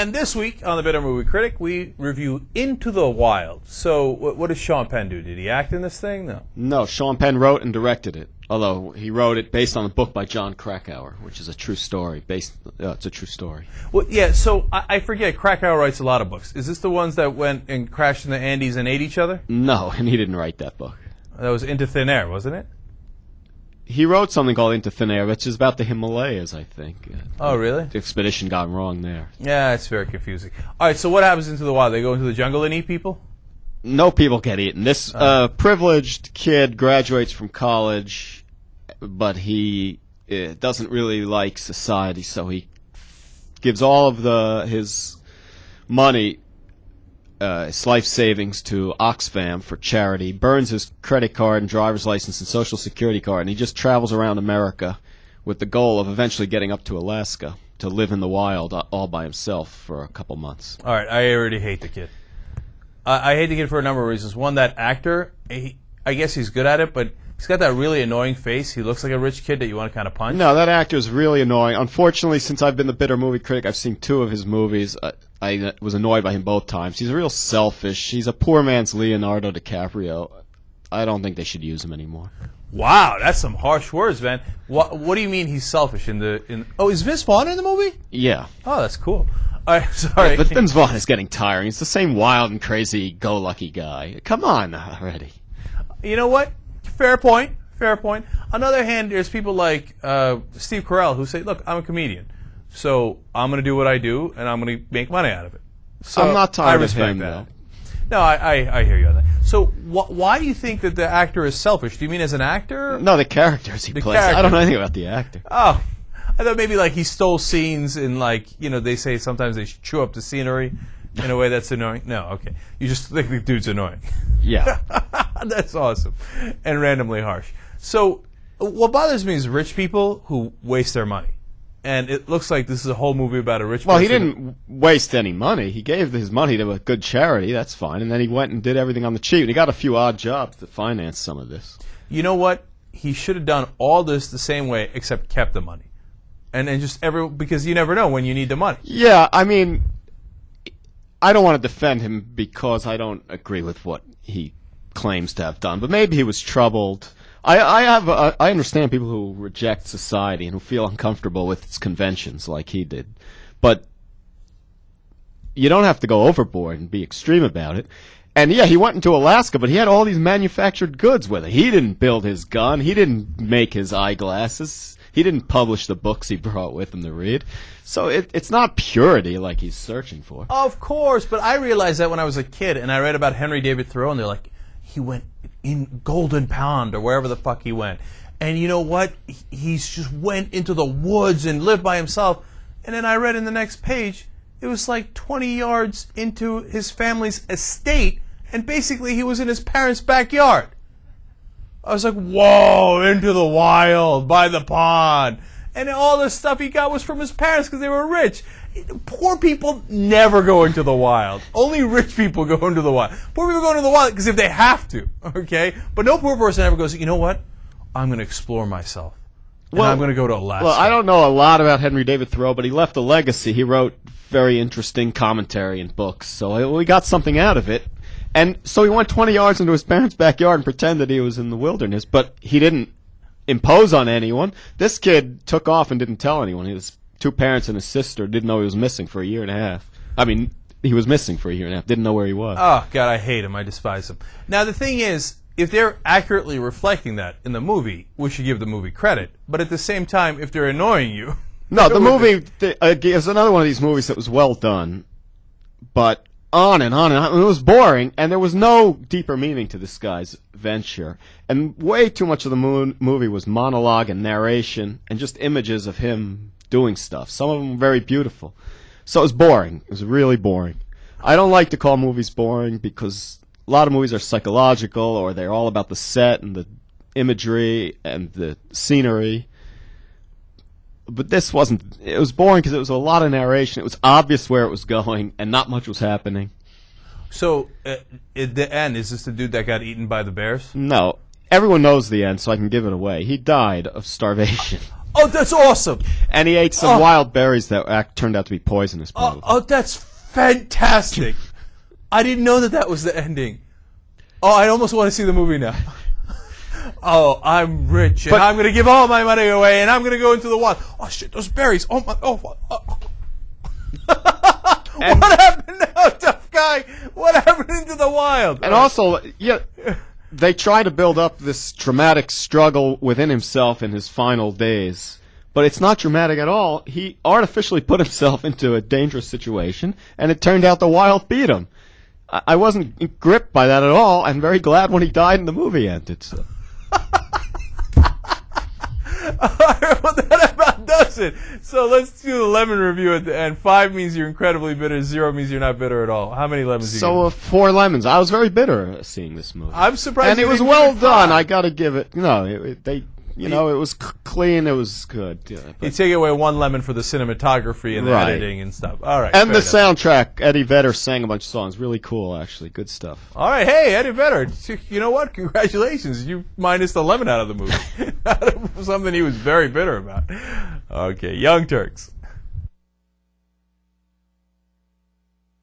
And this week on the Better Movie Critic, we review Into the Wild. So, what does Sean Penn do? Did he act in this thing? No. No, Sean Penn wrote and directed it. Although he wrote it based on a book by John Krakauer, which is a true story. It's a true story. Well, yeah. So I forget. Krakauer writes a lot of books. Is this the ones that went and crashed in the Andes and ate each other? No, and he didn't write that book. That was Into Thin Air, wasn't it? He wrote something called Into Thin Air, which is about the Himalayas, I think. Oh, really? The expedition gone wrong there. Yeah, it's very confusing. All right, so what happens into the wild? They go into the jungle and eat people? No people get eaten. This privileged kid graduates from college, but he doesn't really like society, so he gives all of his money, his life savings to Oxfam for charity, burns his credit card and driver's license and social security card, and he just travels around America with the goal of eventually getting up to Alaska to live in the wild all by himself for a couple months. All right, I already hate the kid. I hate the kid for a number of reasons. One, that actor, I guess he's good at it, but he's got that really annoying face. He looks like a rich kid that you want to kind of punch. No, that actor is really annoying. Unfortunately, since I've been the Bitter Movie Critic, I've seen 2 of his movies. I was annoyed by him both times. He's real selfish. He's a poor man's Leonardo DiCaprio. I don't think they should use him anymore. Wow, that's some harsh words, man. What do you mean he's selfish Oh, is Vince Vaughn in the movie? Yeah. Oh, that's cool. All right, sorry. Yeah, but Vince Vaughn is getting tiring. He's the same wild and crazy go-lucky guy. Come on already. You know what? Fair point. Fair point. On the other hand, there's people like Steve Carell who say, look, I'm a comedian, so I'm going to do what I do, and I'm going to make money out of it. So I'm not tired of him, that. though. No, I hear you on that. So why do you think that the actor is selfish? Do you mean as an actor? No, the characters he plays. I don't know anything about the actor. Oh, I thought maybe like he stole scenes and they say sometimes they chew up the scenery in a way that's annoying. No, okay. You just think the dude's annoying. Yeah. That's awesome. And randomly harsh. So what bothers me is rich people who waste their money. And it looks like this is a whole movie about a rich person. Well, he didn't waste any money. He gave his money to a good charity. That's fine. And then he went and did everything on the cheap. And he got a few odd jobs to finance some of this. You know what? He should have done all this the same way except kept the money. And just because you never know when you need the money. Yeah, I mean, I don't want to defend him because I don't agree with what he claims to have done. But maybe he was troubled. I understand people who reject society and who feel uncomfortable with its conventions like he did. But you don't have to go overboard and be extreme about it. And yeah, he went into Alaska, but he had all these manufactured goods with it. He didn't build his gun. He didn't make his eyeglasses. He didn't publish the books he brought with him to read. So it's not purity like he's searching for. Of course, but I realized that when I was a kid and I read about Henry David Thoreau and they're like, he went in Golden Pond or wherever the fuck he went. And you know what? He just went into the woods and lived by himself. And then I read in the next page, it was like 20 yards into his family's estate. And basically he was in his parents' backyard. I was like, whoa, into the wild, by the pond. And all the stuff he got was from his parents because they were rich. Poor people never go into the wild. Only rich people go into the wild. Poor people go into the wild because if they have to, okay? But no poor person ever goes, you know what? I'm going to explore myself. And I'm going to go to Alaska. Well, I don't know a lot about Henry David Thoreau, but he left a legacy. He wrote very interesting commentary and books, so we got something out of it. And so he went 20 yards into his parents' backyard and pretended he was in the wilderness, but he didn't impose on anyone. This kid took off and didn't tell anyone. His 2 parents and his sister didn't know he was missing for a year and a half. I mean, he was missing for a year and a half, didn't know where he was. Oh, God, I hate him. I despise him. Now, the thing is, if they're accurately reflecting that in the movie, we should give the movie credit. But at the same time, if they're annoying you... No, the movie is another one of these movies that was well done, but on and on and on. It was boring, and there was no deeper meaning to this guy's venture. And way too much of the movie was monologue and narration and just images of him doing stuff. Some of them were very beautiful. So it was boring. It was really boring. I don't like to call movies boring because a lot of movies are psychological or they're all about the set and the imagery and the scenery. But this wasn't. It was boring because it was a lot of narration. It was obvious where it was going, and not much was happening. So, at the end, is this the dude that got eaten by the bears? No. Everyone knows the end, so I can give it away. He died of starvation. Oh, that's awesome. And he ate some wild berries that turned out to be poisonous. Probably. Oh, that's fantastic. I didn't know that was the ending. Oh, I almost want to see the movie now. Oh, I'm rich, and I'm going to give all my money away, and I'm going to go into the wild. Oh, shit, those berries. Oh, my. Oh. What happened now, tough guy? What happened into the wild? And also, yeah, they try to build up this dramatic struggle within himself in his final days. But it's not dramatic at all. He artificially put himself into a dangerous situation, and it turned out the wild beat him. I wasn't gripped by that at all. I'm very glad when he died and the movie ended. So. Alright, well, that about does it. So let's do the lemon review at the end. 5 means you're incredibly bitter. 0 means you're not bitter at all. How many lemons do you give? 4 lemons. I was very bitter seeing this movie. I'm surprised. And it was well done. I got to give it. It was clean. It was good. Yeah, you take away 1 lemon for the cinematography and the editing and stuff. All right. And the soundtrack. Eddie Vedder sang a bunch of songs. Really cool, actually. Good stuff. All right. Hey, Eddie Vedder. You know what? Congratulations. You minus the lemon out of the movie. Something he was very bitter about. Okay. Young Turks.